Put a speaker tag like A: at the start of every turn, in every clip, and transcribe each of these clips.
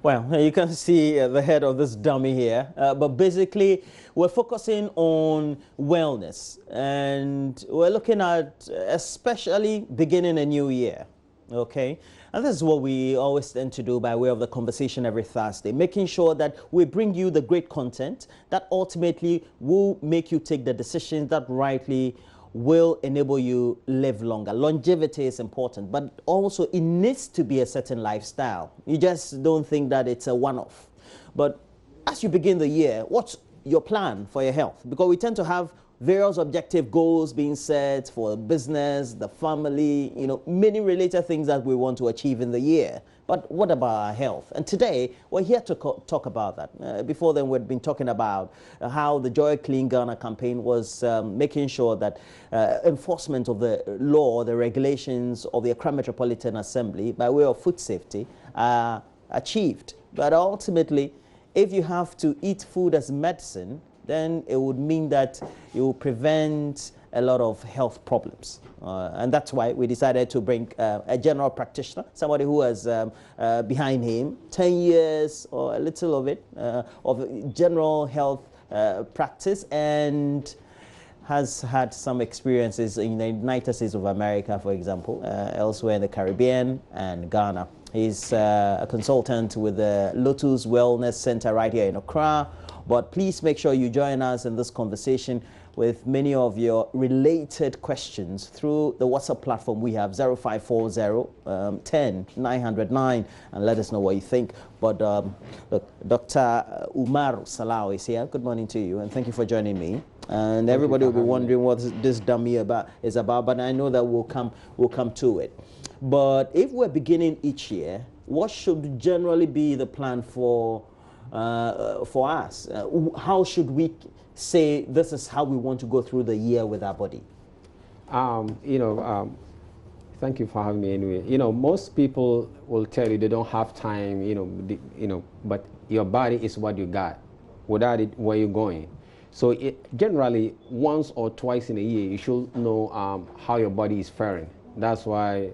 A: Well, you can see the head of this dummy here, but basically we're focusing on wellness and we're looking at especially beginning a new year, okay? And this is what we always tend to do by way of the conversation every Thursday, making sure that we bring you the great content that ultimately will make you take the decisions that rightly will enable you live longer. Longevity is important, but also it needs to be a certain lifestyle. You just don't think that it's a one-off. But as you begin the year, what's your plan for your health? Because we tend to have various objective goals being set for the business, the family, many related things that we want to achieve in the year. But what about our health? And today, we're here to talk about that. Before then, we'd been talking about how the Joy Clean Ghana campaign was making sure that enforcement of the law, the regulations of the Accra Metropolitan Assembly by way of food safety are achieved. But ultimately, if you have to eat food as medicine, then it would mean that you will prevent a lot of health problems. And that's why we decided to bring a general practitioner, somebody who has behind him 10 years or a little of it, of general health practice, and has had some experiences in the United States of America, for example, elsewhere in the Caribbean and Ghana. He's a consultant with the Lotus Wellness Center right here in Accra. But please make sure you join us in this conversation with many of your related questions through the WhatsApp platform we have 0540 10 909, and let us know what you think. But look, Dr. Umar Sallau is here. Good morning to you, and thank you for joining me. And everybody will be wondering what this dummy is about, but I know that we'll come to it. But if we're beginning each year, what should generally be the plan for us? How should we say this is how we want to go through the year with our body?
B: Thank you for having me anyway. Most people will tell you they don't have time, but your body is what you got. Without it, where you're going. So generally, once or twice in a year, you should know how your body is faring. That's why,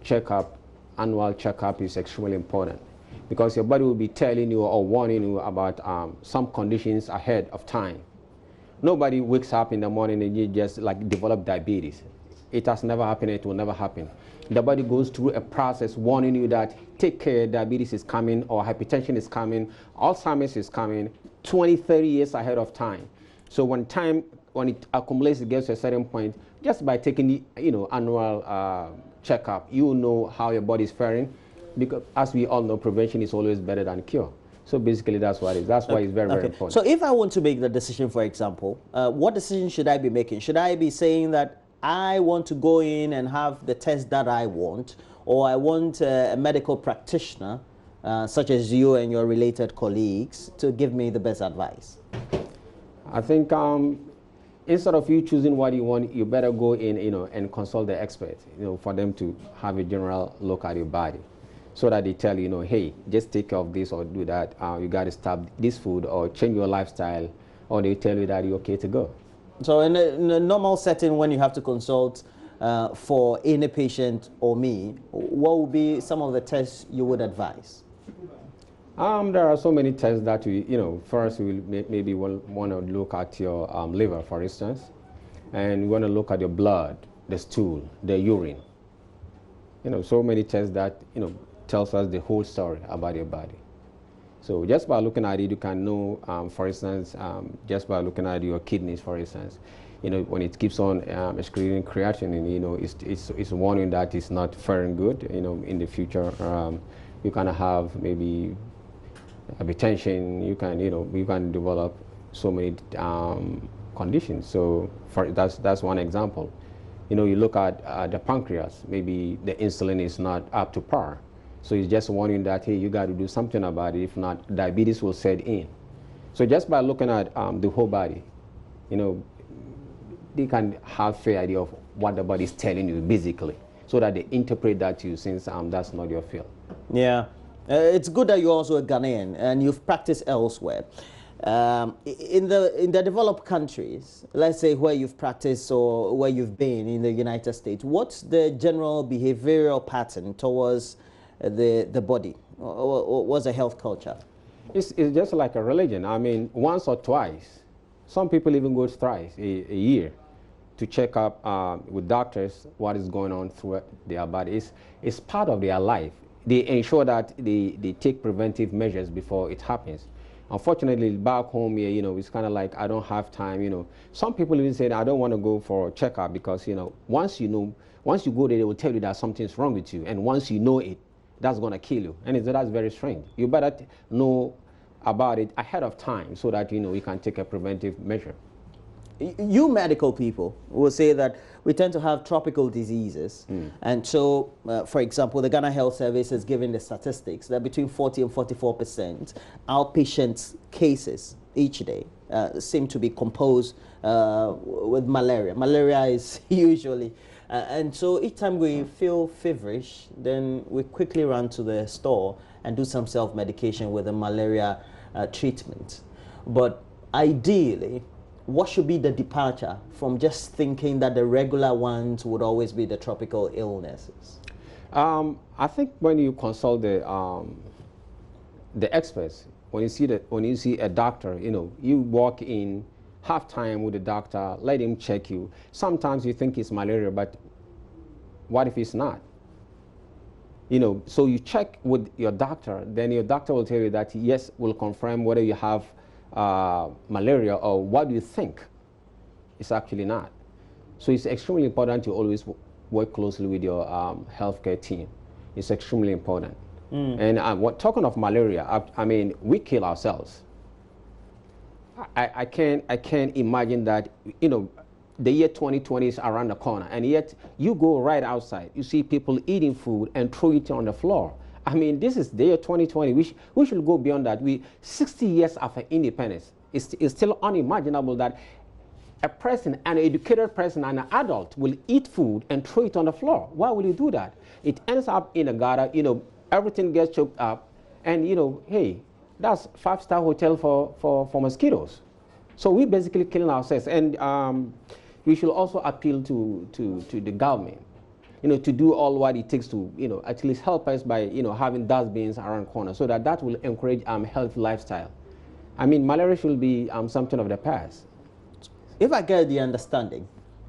B: checkup, annual checkup is extremely important. Because your body will be telling you or warning you about some conditions ahead of time. Nobody wakes up in the morning and you just develop diabetes. It has never happened, it will never happen. The body goes through a process warning you that take care, diabetes is coming, or hypertension is coming, Alzheimer's is coming 20, 30 years ahead of time. So when it accumulates, it gets to a certain point, just by taking the annual checkup, you will know how your body is faring. Because as we all know, prevention is always better than cure. So basically that's what it is. That's why it's very, very important.
A: So if I want to make the decision, for example, what decision should I be making? Should I be saying that I want to go in and have the test that I want, or I want a medical practitioner, such as you and your related colleagues, to give me the best advice?
B: I think instead of you choosing what you want, you better go in, and consult the expert, for them to have a general look at your body. So that they tell you, hey, just take care of this or do that. You got to stop this food or change your lifestyle, or they tell you that you're okay to go.
A: So in a normal setting, when you have to consult for any patient or me, what would be some of the tests you would advise?
B: There are so many tests that first we maybe want to look at your liver, for instance, and we want to look at your blood, the stool, the urine. So many tests that tells us the whole story about your body. So just by looking at it, you can know, for instance, just by looking at your kidneys, for instance, when it keeps on excreting creatinine, it's warning that it's not faring good. In the future, you can have maybe hypertension. You can develop so many conditions. So that's one example. You look at the pancreas. Maybe the insulin is not up to par. So it's just warning that, hey, you got to do something about it. If not, diabetes will set in. So just by looking at the whole body, they can have a fair idea of what the body is telling you, basically, so that they interpret that to you, since that's not your field.
A: Yeah. It's good that you're also a Ghanaian and you've practiced elsewhere. In the developed countries, let's say where you've practiced or where you've been in the United States, what's the general behavioral pattern towards the body? What's a health culture?
B: It's just like a religion. I mean, once or twice. Some people even go thrice a year to check up with doctors what is going on through their body. It's part of their life. They ensure that they take preventive measures before it happens. Unfortunately, back home here, it's kind of like, I don't have time, Some people even say, I don't want to go for a checkup because, once you go there, they will tell you that something's wrong with you. And once you know it, that's going to kill you. And that's very strange. You better know about it ahead of time so that, you can take a preventive measure.
A: You medical people will say that we tend to have tropical diseases. And so, for example, the Ghana Health Service has given the statistics that between 40 and 44% outpatient cases each day seem to be composed with malaria. Malaria is usually, and so each time we feel feverish, then we quickly run to the store and do some self-medication with a malaria treatment. But ideally, what should be the departure from just thinking that the regular ones would always be the tropical illnesses?
B: I think when you consult the experts, when you see a doctor, you walk in, have time with the doctor, let him check you. Sometimes you think it's malaria, but what if it's not? So you check with your doctor, then your doctor will tell you that yes, will confirm whether you have malaria or what do you think. It's actually not. So it's extremely important to always work closely with your healthcare team. It's extremely important. And talking of malaria, I mean, we kill ourselves. I can't imagine that, the year 2020 is around the corner, and yet you go right outside, you see people eating food and throw it on the floor. I mean, this is the year 2020. We should go beyond that. 60 years after independence, it's still unimaginable that a person, an educated person, an adult will eat food and throw it on the floor. Why will you do that? It ends up in a gutter, everything gets choked up, and hey, that's 5-star hotel for mosquitoes. So we're basically killing ourselves, and we should also appeal to the government, to do all what it takes to, at least help us by, having dustbins around corners, so that will encourage healthy lifestyle. I mean, malaria should be something of the past.
A: If I get the understanding,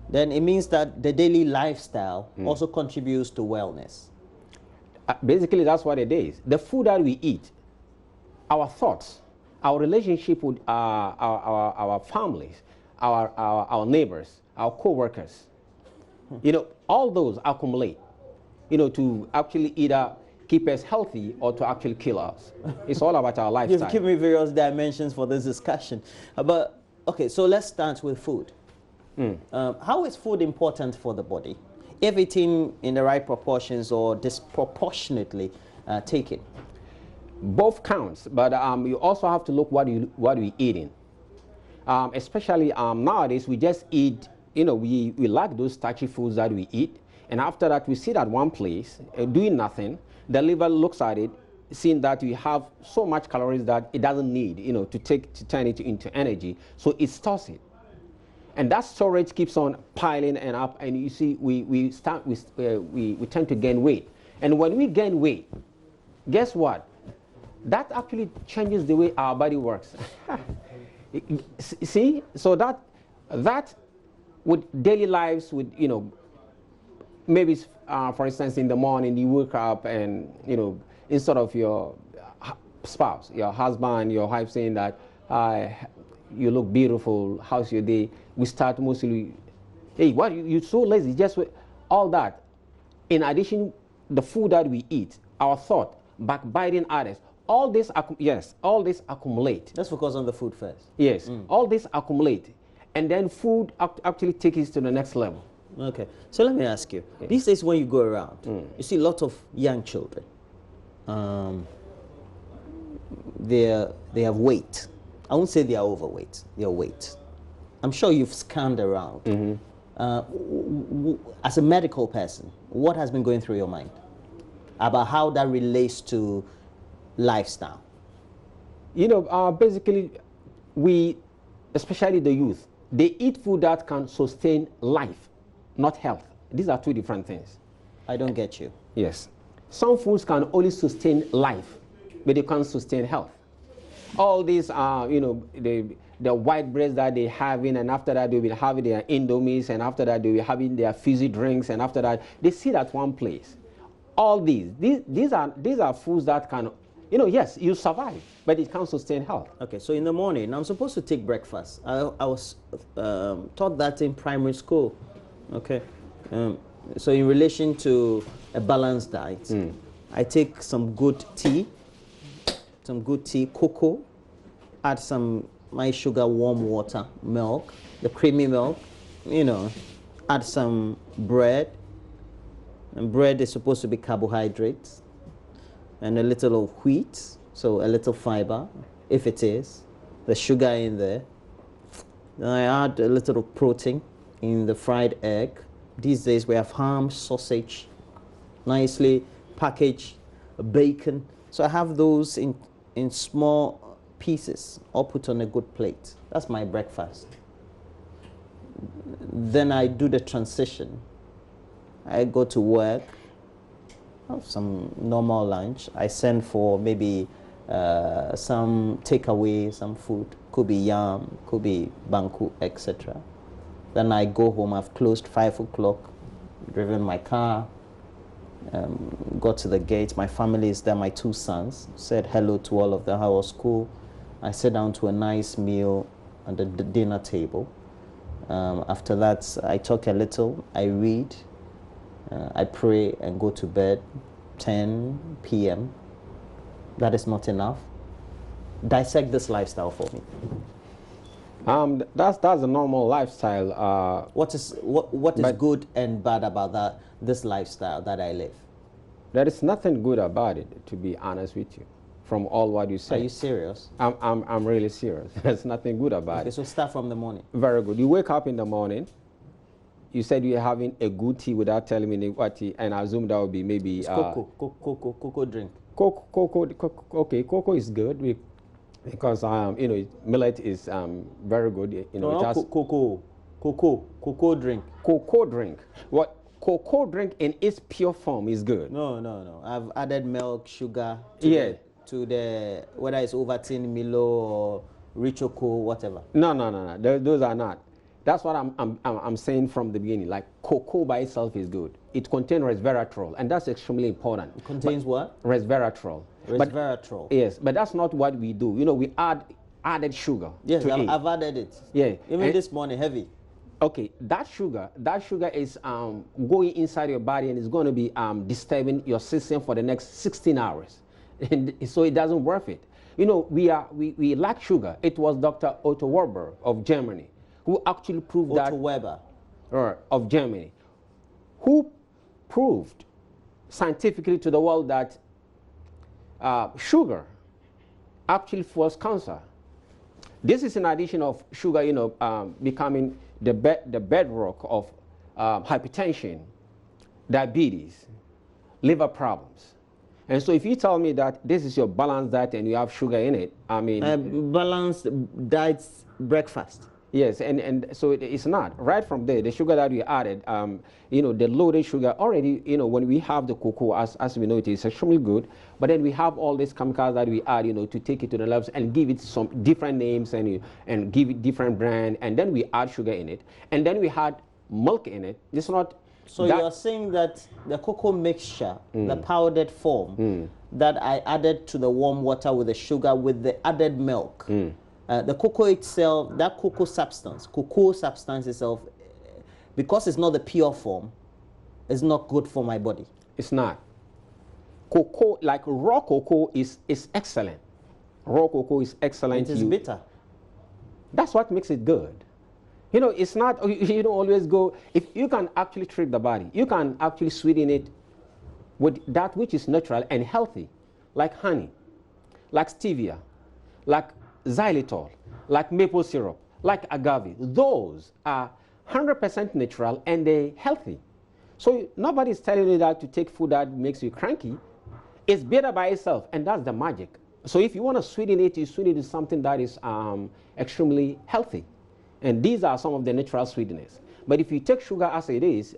A: then it means that the daily lifestyle also contributes to wellness.
B: Basically, that's what it is. The food that we eat, our thoughts, our relationship with our families, our neighbors, our co-workers, all those accumulate, to actually either keep us healthy or to actually kill us. It's all about our lifestyle.
A: You've given me various dimensions for this discussion. But, okay, so let's start with food. How is food important for the body? If eaten in the right proportions or disproportionately taken?
B: Both counts, but you also have to look what we're eating. Especially nowadays, we just eat, we like those starchy foods that we eat, and after that we sit at one place doing nothing. The liver looks at it, seeing that we have so much calories that it doesn't need, to turn it into energy, so it stores it. And that storage keeps on piling and up, and you see, we tend to gain weight. And when we gain weight, guess what? That actually changes the way our body works. See, so that with daily lives, with maybe for instance in the morning you wake up and instead of your spouse, your husband, your wife saying that you look beautiful, how's your day, we start mostly, hey, what, you're so lazy, just all that. In addition, the food that we eat, our thought, backbiting others, all this, all this accumulate.
A: Let's focus on the food first.
B: Yes, all this accumulate, and then food actually takes it to the next level.
A: Okay, so let me ask you. Yeah. These days when you go around, you see a lot of young children. They have weight. I won't say they are overweight. They are weight. I'm sure you've scanned around. As a medical person, what has been going through your mind about how that relates to lifestyle?
B: Basically, especially the youth, they eat food that can sustain life, not health. These are two different things.
A: I don't get you.
B: Yes. Some foods can only sustain life, but they can't sustain health. All these, the white breads that they having, and after that they will have their indomies, and after that they will having their fizzy drinks, and after that they sit at one place. All these are foods that can, yes, you survive, but it can't sustain health.
A: Okay, so in the morning, I'm supposed to take breakfast. I was taught that in primary school. Okay, so in relation to a balanced diet, I take some good tea, cocoa, add some my sugar, warm water, milk, the creamy milk, add some bread, and bread is supposed to be carbohydrates, and a little of wheat, so a little fiber, if it is, the sugar in there. Then I add a little of protein in the fried egg. These days we have ham, sausage, nicely packaged, bacon. So I have those in small pieces, all put on a good plate. That's my breakfast. Then I do the transition. I go to work, have some normal lunch. I send for maybe some takeaway, some food. Could be yam, could be banku, etc. Then I go home. I've closed 5 o'clock, driven my car, got to the gate. My family is there, my 2 sons. Said hello to all of them. How was school? I sat down to a nice meal at the dinner table. After that, I talk a little, I read, I pray and go to bed, 10 p.m. That is not enough. Dissect this lifestyle for me.
B: That's a normal lifestyle.
A: What is good and bad about this lifestyle that I live?
B: There is nothing good about it, to be honest with you. From all what you say.
A: Are you serious?
B: I'm really serious. There's nothing good about it.
A: So start from the morning.
B: Very good. You wake up in the morning. You said you're having a good tea without telling me what tea, and I assume that would be maybe
A: cocoa drink.
B: Okay, cocoa is good because millet is very good.
A: Cocoa drink.
B: Cocoa drink. What? Cocoa drink in its pure form is good.
A: No. I've added milk, sugar to the whether it's Ovaltine, Milo, or Richoco, whatever.
B: No. Those are not. That's what I'm saying from the beginning. Like cocoa by itself is good. It contains resveratrol, and that's extremely important.
A: It contains what?
B: Resveratrol.
A: Resveratrol.
B: Yes, but that's not what we do. We added sugar.
A: Yes, I've added it.
B: Yeah.
A: Even this morning, heavy.
B: Okay, that sugar is going inside your body and it's going to be disturbing your system for the next 16 hours. And so it doesn't worth it. We lack sugar. It was Dr. Otto Warburg of Germany who actually proved that.
A: Otto Weber.
B: Of Germany, who proved scientifically to the world that sugar actually fuels cancer. This is in addition of sugar, becoming the bedrock of hypertension, diabetes, liver problems. And so if you tell me that this is your balanced diet and you have sugar in it, I mean...
A: balanced diet breakfast.
B: Yes, and so it's not. Right from there, the sugar that we added, the loaded sugar already, when we have the cocoa, as we know, it is extremely good. But then we have all these chemicals that we add, to take it to the levels and give it some different names and give it different brand. And then we add sugar in it. And then we had milk in it. It's not...
A: So you are saying that the cocoa mixture, the powdered form, that I added to the warm water with the sugar with the added milk, the cocoa itself, that cocoa substance itself, because it's not the pure form, is not good for my body.
B: It's not. Cocoa, like raw cocoa, is excellent. Raw cocoa is excellent.
A: It is bitter.
B: That's what makes it good. It's not, you don't always go, if you can actually trick the body, you can actually sweeten it with that which is natural and healthy, like honey, like stevia, like xylitol, like maple syrup, like agave. Those are 100% natural and they're healthy. So nobody's telling you that to take food that makes you cranky. It's better by itself, and that's the magic. So if you want to sweeten it, you sweeten it with something that is extremely healthy. And these are some of the natural sweeteners. But if you take sugar as it is,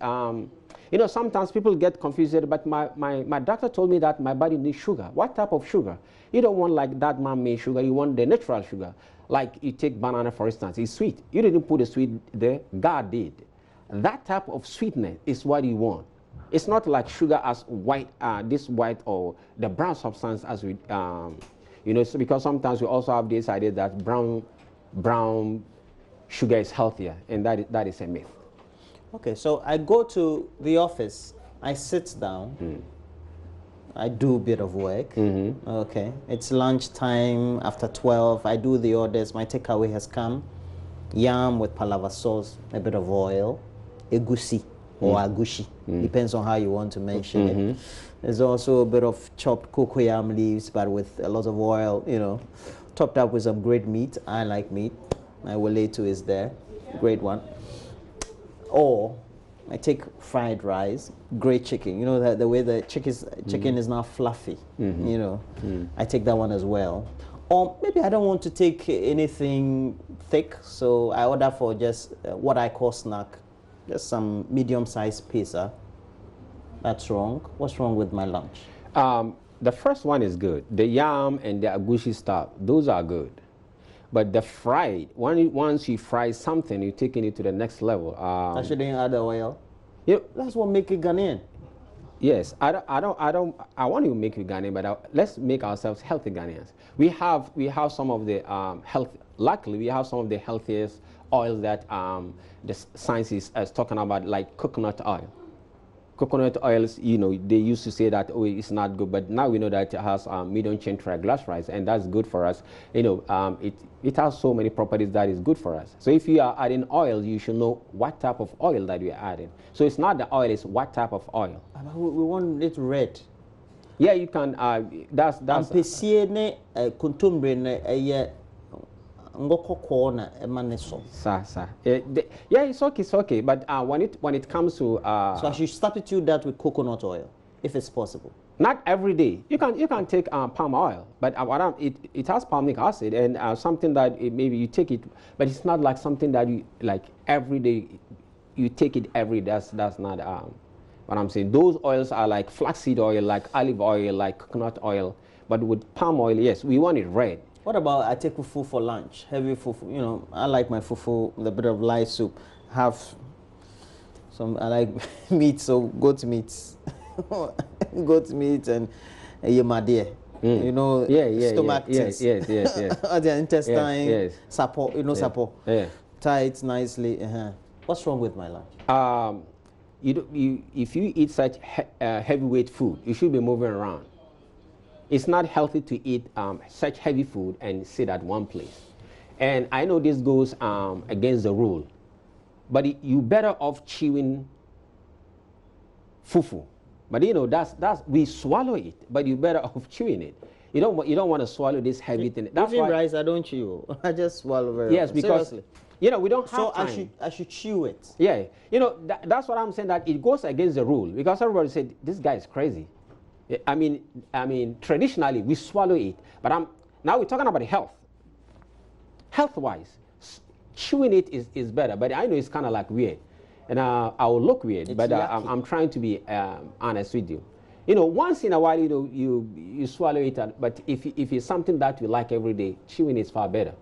B: You know, sometimes people get confused, but my doctor told me that my body needs sugar. What type of sugar? You don't want like that man-made sugar, you want the natural sugar. Like you take banana, for instance, it's sweet. You didn't put the sweet there, God did. That type of sweetness is what you want. It's not like sugar as white, this white or the brown substance as we, you know, so because sometimes we also have this idea that brown sugar is healthier, and that is a myth.
A: Okay, so I go to the office, I sit down, I do a bit of work. Okay, it's lunchtime after 12, I do the orders, my takeaway has come, yam with palava sauce, a bit of oil, egusi or agushi, depends on how you want to mention it. There's also a bit of chopped cocoyam leaves, but with a lot of oil, you know, topped up with some great meat. I like meat. My Waletu is there, great one. Or I take fried rice, great chicken. You know, the way the chicken is now fluffy, you know. I take that one as well. Or maybe I don't want to take anything thick, so I order for just what I call snack, just some medium-sized pizza. That's wrong. What's wrong with my lunch?
B: The first one is good. The yam and the agushi stuff, those are good. But the fried, once you fry something, you're taking it to the next level.
A: I shouldn't add the oil.
B: Yep.
A: That's what make it Ghanaian.
B: Yes, I want to make you Ghanaian, but let's make ourselves healthy Ghanaians. We have some of the luckily we have some of the healthiest oils that the science is talking about, like coconut oil. Coconut oils, you know, they used to say that, oh, it's not good, but now we know that it has medium chain triglycerides, and that's good for us. You know, it has so many properties that is good for us. So if you are adding oil, you should know what type of oil that you're adding. So it's not the oil, it's what type of oil.
A: We want it red.
B: Yeah, you can, that's... Yeah, it's okay. But when it comes to
A: so I should substitute that with coconut oil, if it's possible.
B: Not every day. You can take palm oil, but it has palmic acid and something that maybe you take it, but it's not like something that you like every day. You take it every day. That's not what I'm saying. Those oils are like flaxseed oil, like olive oil, like coconut oil. But with palm oil, yes, we want it red.
A: What about I take fufu for lunch? Heavy fufu, you know, I like my fufu with a bit of light soup. I like meat, so goat meat. Goat meat and yemadia. You know, stomach
B: yes.
A: the intestine,
B: yes.
A: support, you know, support.
B: Yeah.
A: Tie it nicely. What's wrong with my lunch?
B: If you eat such heavyweight food, you should be moving around. It's not healthy to eat such heavy food and sit at one place. And I know this goes against the rule, but you better off chewing fufu. But you know, that's we swallow it, but you better off chewing it. You don't want to swallow this heavy thing. That's
A: even
B: why
A: rice I don't chew. I just swallow very
B: yes,
A: often.
B: because
A: seriously.
B: You know, we don't have
A: so
B: time.
A: I should chew it.
B: Yeah, you know, that's what I'm saying, that it goes against the rule, because everybody said this guy is crazy. I mean, traditionally we swallow it, but now we're talking about health. Health-wise, chewing it is better, but I know it's kind of like weird, and I will look weird, but I'm trying to be honest with you. You know, once in a while, you know, you swallow it, but if it's something that you like every day, chewing is far better.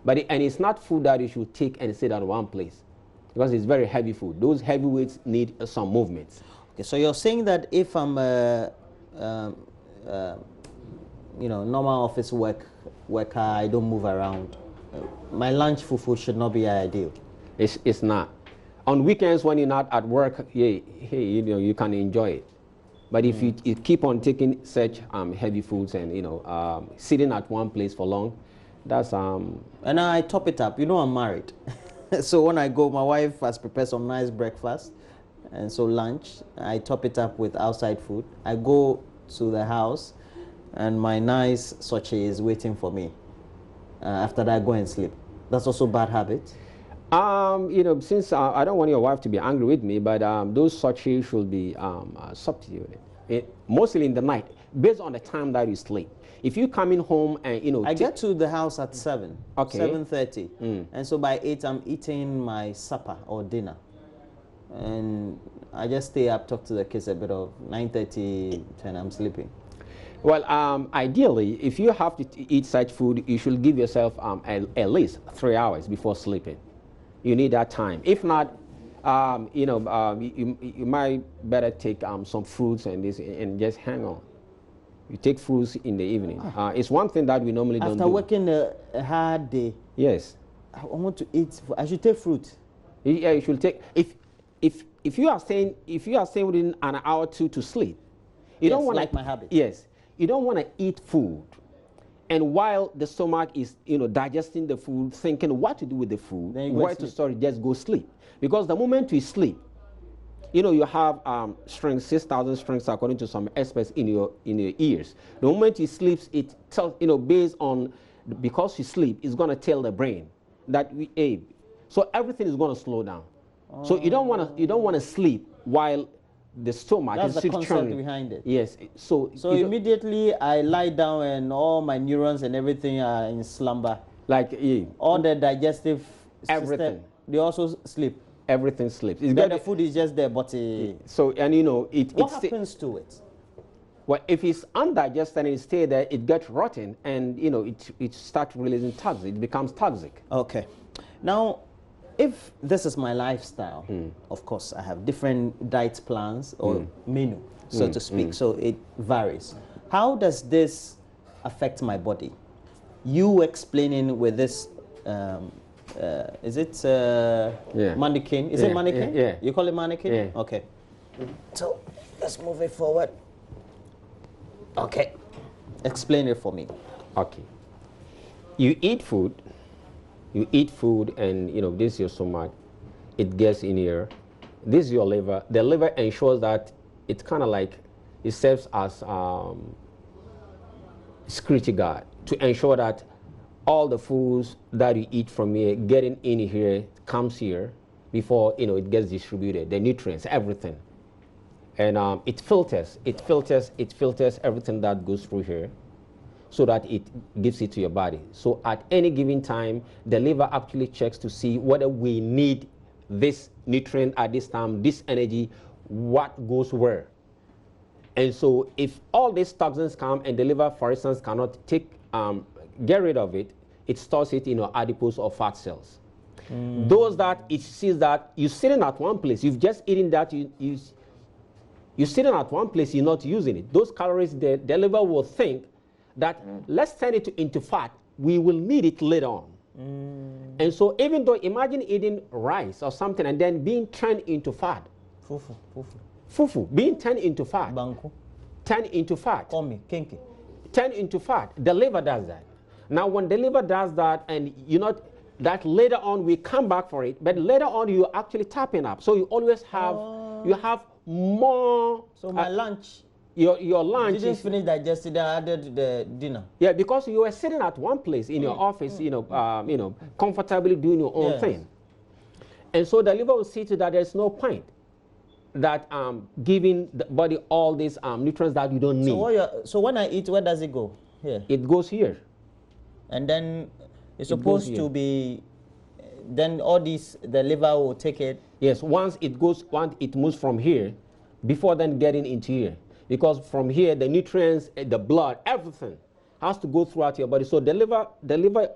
B: And it's not food that you should take and sit at one place, because it's very heavy food. Those heavyweights need some movements.
A: Okay, so you're saying that if I'm you know, normal office worker, I don't move around, my lunch fufu should not be ideal.
B: It's not. On weekends when you're not at work, hey, you know, you can enjoy it. But if you keep on taking such heavy foods and, you know, sitting at one place for long, that's
A: And I top it up. You know, I'm married, so when I go, my wife has prepared some nice breakfast, and so lunch I top it up with outside food. I go to the house, and my nice soche is waiting for me. After that, I go and sleep. That's also bad habit.
B: You know, since I don't want your wife to be angry with me, but those soche should be substituted, mostly in the night, based on the time that you sleep. If you coming home and, you know,
A: I get to the house at 7,
B: okay,
A: 7:30, and so by 8 I'm eating my supper or dinner, and I just stay up, talk to the kids a bit of 9:30, 10, I'm sleeping.
B: Well, ideally, if you have to eat such food, you should give yourself at least 3 hours before sleeping. You need that time. If not, you might better take some fruits and just hang on. You take fruits in the evening. It's one thing that we normally don't do.
A: After working a hard day,
B: yes,
A: I want to eat. I should take fruit.
B: Yeah, you should take. If you are staying within an hour or two to sleep, you don't want
A: like my habit.
B: Yes, you don't want to eat food, and while the stomach is digesting the food, thinking what to do with the food, where to store it, just go sleep. Because the moment you sleep, you have strings, 6,000 strings according to some experts in your ears. The moment you sleep, it tells based on because you sleep, it's going to tell the brain that so everything is going to slow down. So you don't want to sleep while the stomach
A: is
B: still
A: the concept behind it.
B: Yes. So
A: immediately I lie down and all my neurons and everything are in slumber.
B: Like
A: all the digestive
B: everything.
A: System, they also sleep.
B: Everything sleeps.
A: The food is just there, but
B: so
A: what happens to it?
B: Well, if it's undigested and it stays there, it gets rotten, and it starts releasing toxins. It becomes toxic.
A: Okay. Now, if this is my lifestyle, of course, I have different diet plans or menu, so to speak. So it varies. How does this affect my body? You explaining with this. Is it mannequin? Is it mannequin?
B: Yeah.
A: You call it mannequin?
B: Yeah.
A: Okay. So let's move it forward. Okay. Explain it for me.
B: Okay. You eat food, and this is your stomach. It gets in here. This is your liver. The liver ensures that it's kind of like it serves as security guard to ensure that all the foods that you eat from here, getting in here, comes here before it gets distributed. The nutrients, everything, and it filters everything that goes through here, so that it gives it to your body. So at any given time, the liver actually checks to see whether we need this nutrient at this time, this energy, what goes where. And so if all these toxins come and the liver, for instance, cannot get rid of it, it stores it in your adipose or fat cells. Those that it sees that you're sitting at one place, you've just eaten that, you're sitting at one place, you're not using it. Those calories, the liver will think that let's turn it into fat, we will need it later on. And so even though, imagine eating rice or something and then being turned into fat. Fufu, being turned into fat.
A: Banku.
B: Turned into fat.
A: Komi, kenke.
B: Turned into fat. The liver does that. Now when the liver does that, and that later on we come back for it, but later on you're actually tapping up. So you always have, you have more. So
A: my lunch.
B: Your lunch
A: didn't finish digested, I added the dinner.
B: Yeah, because you were sitting at one place in your office, comfortably doing your own thing. And so the liver will see to that there's no point that giving the body all these nutrients that you don't need.
A: So when I eat, where does it go? Here.
B: It goes here.
A: And then it's supposed to be, then all these, the liver will take it.
B: Yes, once it moves from here, before then getting into here. Because from here, the nutrients, the blood, everything has to go throughout your body. So the liver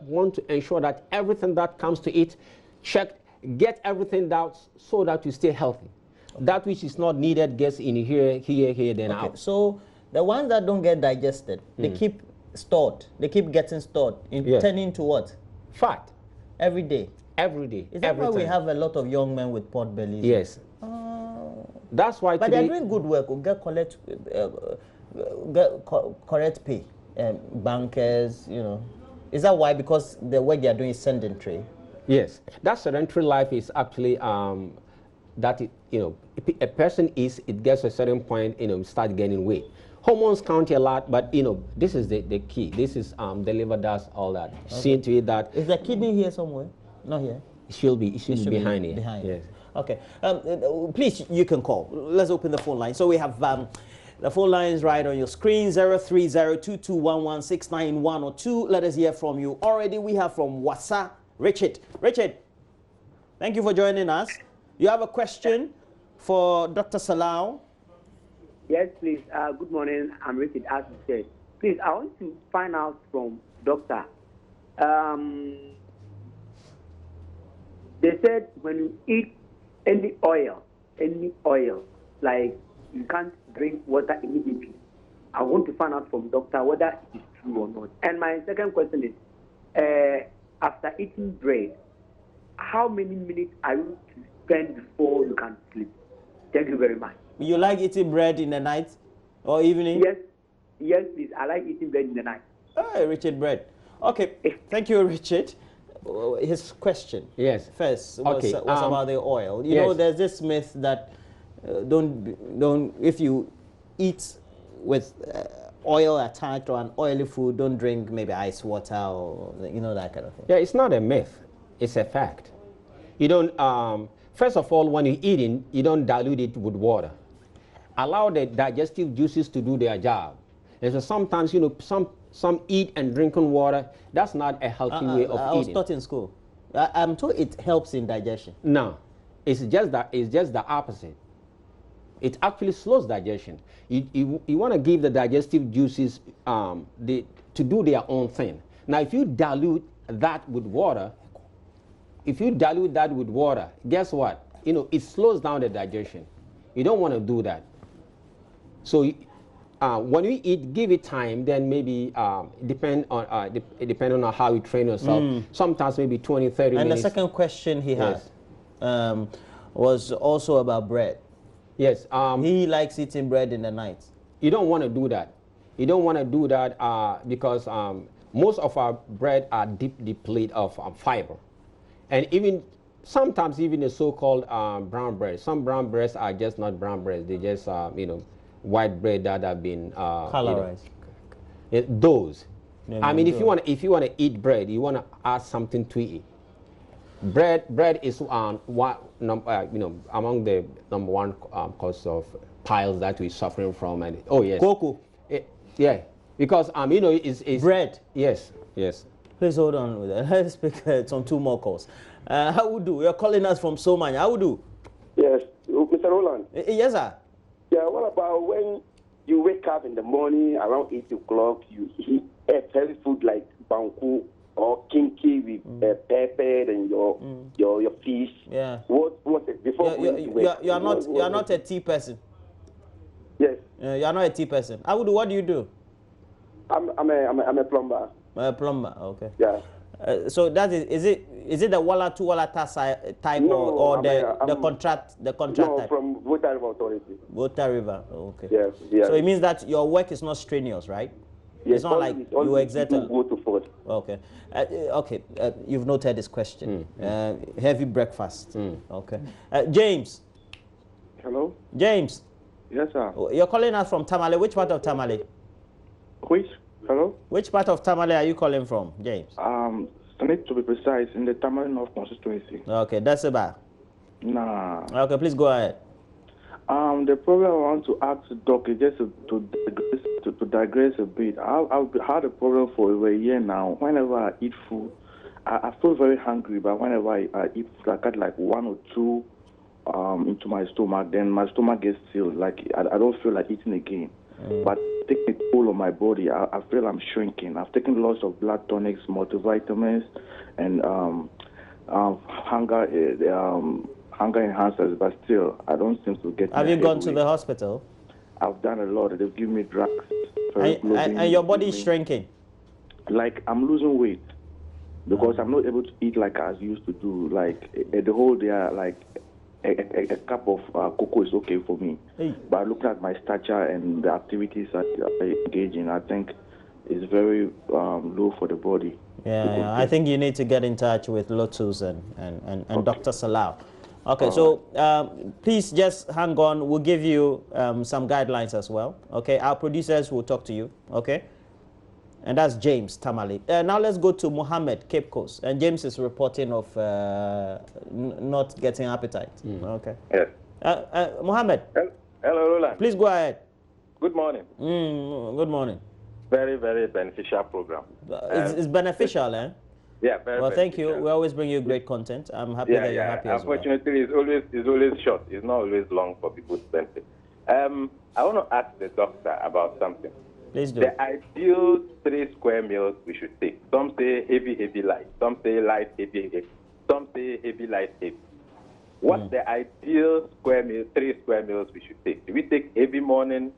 B: want to ensure that everything that comes to it, get everything out so that you stay healthy. Okay. That which is not needed gets in here, then out.
A: So the ones that don't get digested, they keep stored. They keep getting stored, turning to what?
B: Fat.
A: Every day.
B: Every day.
A: Is that why we have a lot of young men with pot bellies?
B: Yes. That's why.
A: But they're doing good work. Get correct pay. Bankers, Is that why? Because the work they are doing is sedentary.
B: Yes, that sedentary life is actually that a person it gets to a certain point, start gaining weight. Hormones count a lot, but this is the key. This is the liver does all that. Okay. Seeing to it that.
A: Is the kidney here somewhere? Not here.
B: It should be behind it.
A: Behind.
B: Yes.
A: Okay. Please, you can call. Let's open the phone line. So we have the phone lines right on your screen, 03022116991 Let us hear from you. Already we have from Wassa, Richard. Richard, thank you for joining us. You have a question? for Dr. Sallau.
C: Yes, please. Good morning. I'm Richard, as you said. Please, I want to find out from doctor. They said when you eat any oil, like you can't drink water immediately. I want to find out from doctor whether it is true or not. And my second question is, after eating bread, how many minutes are you to spend before you can sleep? Thank you very much.
A: You like eating bread in the night or evening?
C: Yes, please. I like eating bread in the night.
A: Hey, Richard, bread. Okay, thank you, Richard. His question.
B: Yes.
A: First was,
B: okay.
A: was about the oil. You know, there's this myth that if you eat with oil attached or an oily food, don't drink maybe ice water or that kind of thing.
B: Yeah, it's not a myth. It's a fact. You don't. First of all, when you're eating, you don't dilute it with water. Allow the digestive juices to do their job. And so sometimes, some eat and drinking water. That's not a healthy way of eating.
A: I was taught in school. I'm told it helps in digestion.
B: No, it's just the opposite. It actually slows digestion. You want to give the digestive juices to do their own thing. Now, if you dilute that with water, guess what? It slows down the digestion. You don't want to do that. So when you eat, give it time. Then maybe depending on how you train yourself. Sometimes maybe 20, 30 minutes.
A: And the second question he had was also about bread.
B: Yes.
A: He likes eating bread in the night.
B: You don't want to do that. You don't want to do that because most of our bread are depleted of fiber. And sometimes even the so-called brown bread. Some brown breads are just not brown breads. They just white bread that have been
A: colorized.
B: Those. I mean, if you want to eat bread, you want to add something to it. Bread is among the number one cause of piles that we're suffering from. And
A: cocoa.
B: Because it's
A: bread.
B: Yes.
A: Please hold on with that. Let's speak on two more calls. How would do? You're calling us from Somanya. How would do?
D: Yes, Mr. Roland.
A: Yes, sir.
D: Yeah, what about when you wake up in the morning around 8 o'clock, you eat a heavy food like banku or kinky with pepper and your fish?
A: Yeah.
D: What before
A: you're not a tea person.
D: Yes.
A: You're not a tea person. How would do? What do you do?
D: I'm a plumber.
A: A plumber. Okay.
D: Yeah.
A: So that is it the Walla to Walla type or the contract
D: no,
A: type?
D: From Water River Authority.
A: Water River, okay.
D: Yes, yes.
A: So it means that your work is not strenuous, right?
D: Yes,
A: it's not like you exert a...
D: Go to Ford.
A: Okay. You've noted this question. Heavy breakfast. Okay. James.
E: Hello?
A: James.
E: Yes, sir.
A: You're calling us from Tamale. Which part of Tamale?
E: Hello?
A: Which part of Tamale are you calling from, James?
E: I need to be precise, in the Tamale North constituency.
A: Okay, that's about.
E: Nah.
A: Okay, please go ahead.
E: The problem I want to ask the doc is just to digress a bit. I've had a problem for over a year now. Whenever I eat food, I feel very hungry, but whenever I eat food, I get like one or two into my stomach, then my stomach gets filled. Like I don't feel like eating again. But taking a toll on my body, I feel I'm shrinking. I've taken lots of blood tonics, multivitamins, and hunger enhancers, but still, I don't seem to get.
A: Have you gone to the hospital?
E: I've done a lot. They've given me drugs.
A: And your body is shrinking?
E: Like, I'm losing weight because I'm not able to eat like I used to do. Like, the whole day, like, a cup of cocoa is okay for me. But looking at my stature and the activities I engage in, I think it's very low for the body.
A: Yeah, I think you need to get in touch with Lotus and Dr. Sallau. Okay, so please just hang on. We'll give you some guidelines as well. Okay, our producers will talk to you. Okay, and that's James Tamale. Now let's go to Mohammed, Cape Coast. And James is reporting of not getting appetite. Okay.
F: Yes.
A: Mohammed.
F: Hello, Roland.
A: Please go ahead.
F: Good morning.
A: Good morning.
F: Very, very beneficial program.
A: It's beneficial, eh?
F: Yeah, very,
A: Well,
F: very
A: thank
F: quick.
A: you. We always bring you great content. I'm happy
F: Yeah,
A: that you're
F: yeah.
A: happy as well.
F: Unfortunately, it's always short. It's not always long for people to send it. I want to ask the doctor about something.
A: Please do.
F: The ideal 3 square meals we should take. Some say heavy, heavy, light. Some say light, heavy, heavy. Some say heavy, light, heavy. What's the ideal 3 square meals we should take? Do we take heavy morning,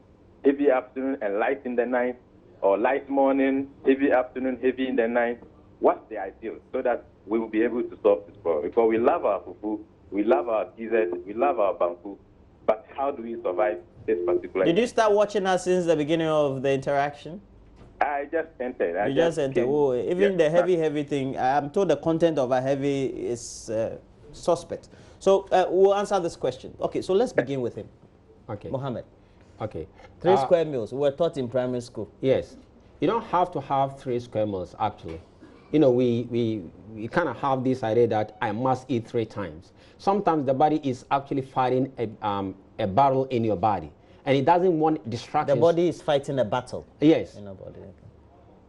F: heavy afternoon, and light in the night? Or light morning, heavy afternoon, heavy in the night? What's the ideal so that we will be able to solve this problem? Because we love our fufu, we love our dessert, we love our banku, but how do we survive this particular?
A: Did you start watching us since the beginning of the interaction?
F: I just entered.
A: You just entered. Oh, even the heavy thing, I'm told the content of a heavy is suspect. So we'll answer this question. Okay, so let's begin with him.
B: Okay.
A: Mohammed.
B: Okay.
A: 3 square meals. We were taught in primary school.
B: Yes. You don't have to have 3 square meals, actually. You know, we kind of have this idea that I must eat 3 times. Sometimes the body is actually fighting a battle in your body, and it doesn't want distractions.
A: The body is fighting a battle.
B: Yes.
A: In the body. Okay.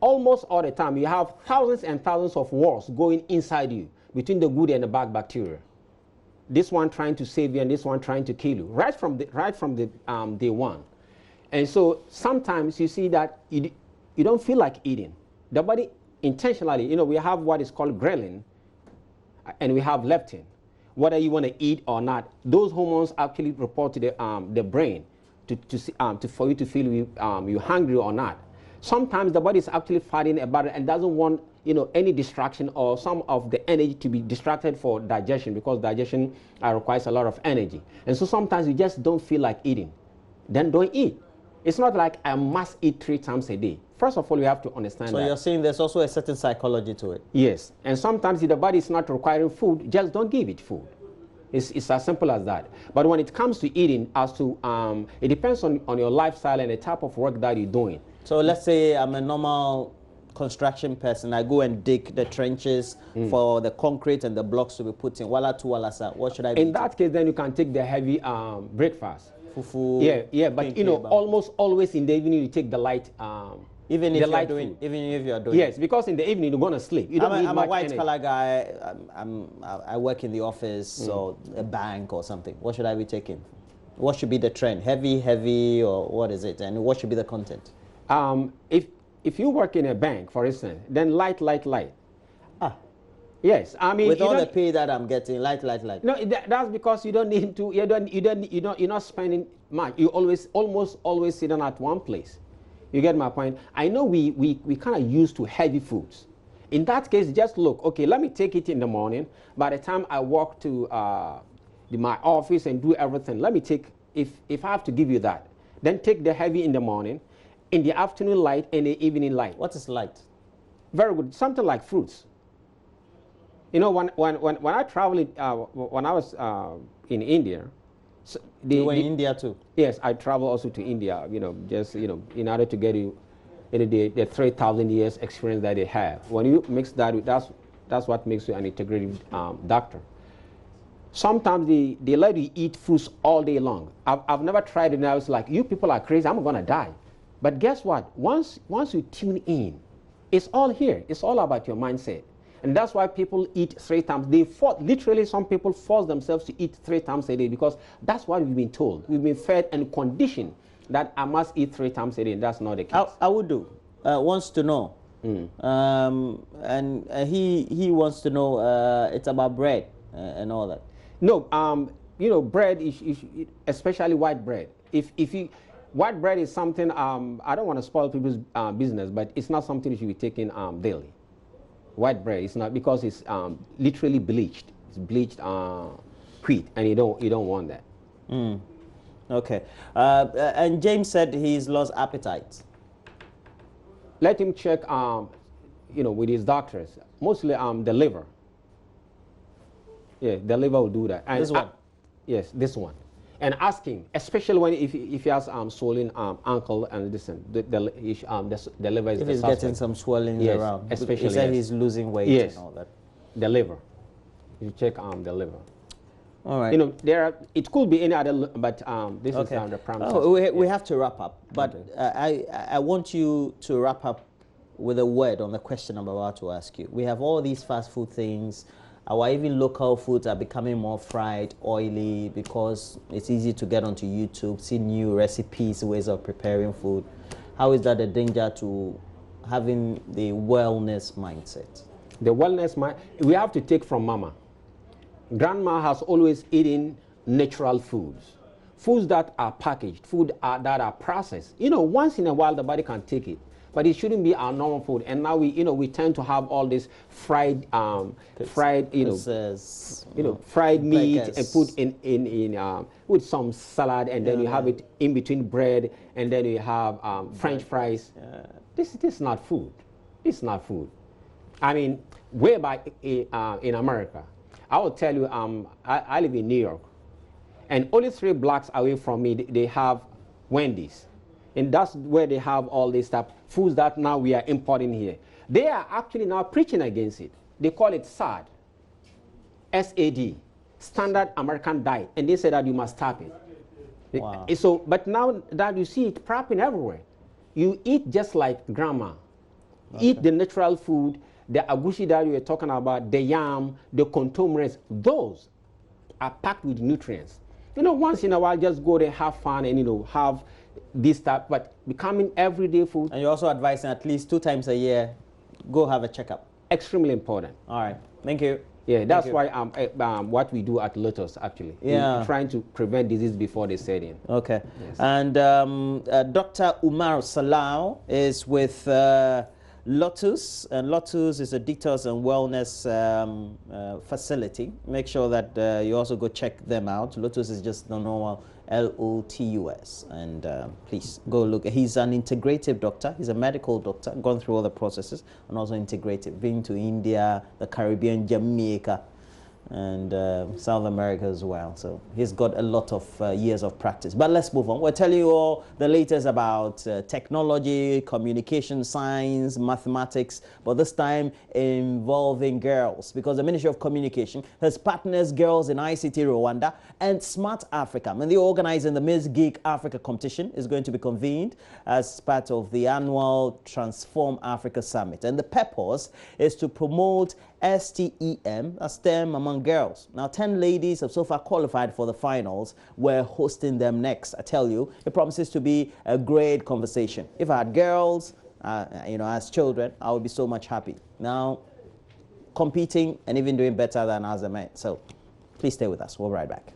B: Almost all the time, you have thousands and thousands of wars going inside you between the good and the bad bacteria. This one trying to save you, and this one trying to kill you, right from the day one. And so sometimes you see that you don't feel like eating. The body intentionally, you know, we have what is called ghrelin, and we have leptin. Whether you want to eat or not, those hormones actually report to the brain for you to feel you hungry or not. Sometimes the body is actually fighting about it and doesn't want, you know, any distraction or some of the energy to be distracted for digestion, because digestion requires a lot of energy. And so sometimes you just don't feel like eating. Then don't eat. It's not like I must eat 3 times a day. First of all, you have to understand that.
A: So you're saying there's also a certain psychology to it.
B: Yes. And sometimes if the body is not requiring food, just don't give it food. It's as simple as that. But when it comes to eating, it depends on your lifestyle and the type of work that you're doing.
A: So let's say I'm a normal construction person. I go and dig the trenches for the concrete and the blocks to be put in. Wala tu wala sa. What should I be
B: In that case, then you can take the heavy breakfast.
A: Fufu.
B: Yeah, but you know, almost always in the evening you take the light.
A: Even if you're doing.
B: Yes, because in the evening you're gonna sleep. You don't need
A: I'm
B: much
A: a white
B: energy.
A: collar guy. I work in the office or a bank or something. What should I be taking? What should be the trend? Heavy, or what is it? And what should be the content?
B: If you work in a bank, for instance, then light.
A: Ah.
B: Yes, I mean,
A: with all the pay that I'm getting, light.
B: No, that's because you don't need to. You're not spending much. You almost always sitting at one place. You get my point? I know we kind of used to heavy foods. In that case, just look. Okay, let me take it in the morning. By the time I walk to my office and do everything, let me take. If I have to give you that, then take the heavy in the morning, in the afternoon light, and the evening light.
A: What is light?
B: Very good. Something like fruits. You know, when I traveled, when I was in India. So
A: you were in India too?
B: Yes, I traveled also to India, you know, just, you know, in order to get you the 3,000 years experience that they have. When you mix that with, that's what makes you an integrative doctor. Sometimes they let you eat fruits all day long. I've never tried it, and I was like, you people are crazy, I'm gonna die. But guess what? Once you tune in, it's all here. It's all about your mindset. And that's why people eat 3 times. Literally, some people force themselves to eat 3 times a day because that's what we've been told. We've been fed and conditioned that I must eat 3 times a day. And that's not the case.
A: I would do. Wants to know. And he wants to know it's about bread and all that.
B: No, you know, bread is especially white bread. White bread is something, I don't want to spoil people's business, but it's not something you should be taking daily. White bread is not, because it's literally bleached. It's bleached wheat, and you don't want that.
A: Okay. And James said he's lost appetite.
B: Let him check, you know, with his doctors. Mostly the liver. Yeah, the liver will do that. And
A: this one?
B: Yes, this one. And ask him, especially when if he has swollen ankle and this and the liver is
A: if
B: the
A: he's
B: suspect.
A: getting some swelling
B: Yes,
A: around.
B: especially,
A: he said
B: yes.
A: he's losing weight
B: Yes.
A: and all that.
B: The liver. You check the liver.
A: All right.
B: You know, it could be any other, but this is the premise.
A: We have to wrap up, but I want you to wrap up with a word on the question I'm about to ask you. We have all these fast food things. Our even local foods are becoming more fried, oily, because it's easy to get onto YouTube, see new recipes, ways of preparing food. How is that a danger to having the wellness mindset?
B: The wellness we have to take from mama. Grandma has always eaten natural foods. Foods that are packaged, that are processed. You know, once in a while the body can take it, but it shouldn't be our normal food. And now we tend to have all this fried fried meat and put in with some salad, and then you have it in between bread, and then you have French fries. This is not food. It's not food. I mean, way back in America, I will tell you, I live in New York, and only 3 blocks away from me, they have Wendy's. And that's where they have all these stuff, foods that now we are importing here. They are actually now preaching against it. They call it SAD, S-A-D, Standard American Diet. And they say that you must stop it.
A: Wow.
B: So, but now that you see it popping everywhere, you eat just like grandma. Okay. Eat the natural food, the agushi that you were talking about, the yam, the contomers, those are packed with nutrients. You know, once in a while, just go there, have fun, and, have this stuff, but becoming everyday food.
A: And you're also advising at least 2 times a year, go have a checkup.
B: Extremely important.
A: All right. Thank you.
B: Yeah, that's why what we do at Lotus, actually.
A: Yeah.
B: We're trying to prevent disease before they set in.
A: Okay.
B: Yes.
A: And Dr. Umar Sallau is with Lotus, and Lotus is a detox and wellness facility. Make sure that you also go check them out. Lotus is just the normal L-O-T-U-S, and please go look. He's an integrative doctor. He's a medical doctor, gone through all the processes, and also integrative, been to India, the Caribbean, Jamaica, and South America as well. So he's got a lot of years of practice. But let's move on. We're telling you all the latest about technology, communication science, mathematics, but this time involving girls, because the Ministry of Communication has partners girls in ICT Rwanda and Smart Africa. And they're organizing the Miss Geek Africa competition is going to be convened as part of the annual Transform Africa Summit. And the purpose is to promote STEM, a STEM among girls. Now, 10 ladies have so far qualified for the finals. We're hosting them next. I tell you, it promises to be a great conversation. If I had girls, as children, I would be so much happy. Now, competing and even doing better than as a man. So, please stay with us. We'll be right back.